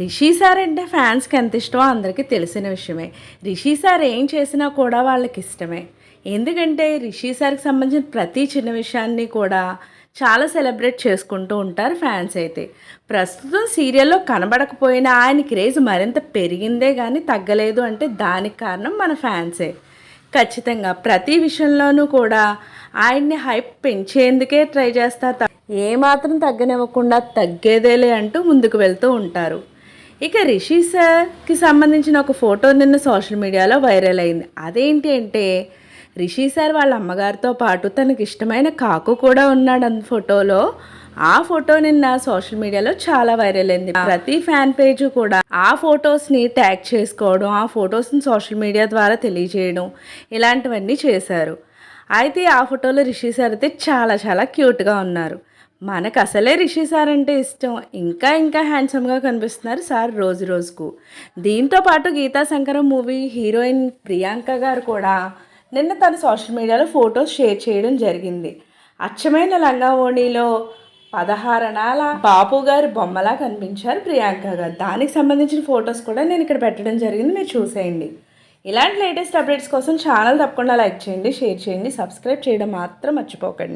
Rishi sir అంటే ఫ్యాన్స్కి ఎంత ఇష్టమో అందరికీ తెలిసిన విషయమే. రిషి సార్ ఏం చేసినా కూడా వాళ్ళకి ఇష్టమే. ఎందుకంటే రిషి సార్కి సంబంధించిన ప్రతి చిన్న విషయాన్ని కూడా చాలా సెలబ్రేట్ చేసుకుంటూ ఉంటారు ఫ్యాన్స్ అయితే. ప్రస్తుతం సీరియల్లో కనబడకపోయినా ఆయన క్రేజ్ మరింత పెరిగిందే కానీ తగ్గలేదు అంటే దానికి కారణం మన ఫ్యాన్సే. ఖచ్చితంగా ప్రతి విషయంలోనూ కూడా ఆయన్ని హైప్ పెంచేందుకే ట్రై చేస్తారు. ఏమాత్రం తగ్గనివ్వకుండా తగ్గేదేలే అంటూ ముందుకు వెళ్తూ ఉంటారు. ఇక రిషి సార్కి సంబంధించిన ఒక ఫోటో నిన్న సోషల్ మీడియాలో వైరల్ అయింది. అదేంటి అంటే రిషి సార్ వాళ్ళ అమ్మగారితో పాటు తనకి ఇష్టమైన కాకు కూడా ఉన్నాడు అంత ఫోటోలో. ఆ ఫోటో నిన్న సోషల్ మీడియాలో చాలా వైరల్ అయింది. ప్రతి ఫ్యాన్ పేజ్ కూడా ఆ ఫొటోస్ని ట్యాగ్ చేసుకోవడం, ఆ ఫొటోస్ని సోషల్ మీడియా ద్వారా తెలియజేయడం ఇలాంటివన్నీ చేశారు. అయితే ఆ ఫోటోలో రిషి సార్ అయితే చాలా చాలా క్యూట్గా ఉన్నారు. మనకు అసలే రిషి సార్ అంటే ఇష్టం. ఇంకా ఇంకా హ్యాండ్సమ్గా కనిపిస్తున్నారు సార్ రోజు రోజుకు. దీంతో పాటు గీతా శంకరం మూవీ హీరోయిన్ ప్రియాంక గారు కూడా నిన్న తన సోషల్ మీడియాలో ఫొటోస్ షేర్ చేయడం జరిగింది. అచ్చమైన లంగా ఓణీలో 16 అణాల బాపు గారి బొమ్మలా కనిపించారు ప్రియాంక గారు. దానికి సంబంధించిన ఫొటోస్ కూడా నేను ఇక్కడ పెట్టడం జరిగింది, మీరు చూసేయండి. ఇలాంటి లేటెస్ట్ అప్డేట్స్ కోసం ఛానల్ తప్పకుండా లైక్ చేయండి, షేర్ చేయండి, సబ్స్క్రైబ్ చేయడం మాత్రం మర్చిపోకండి.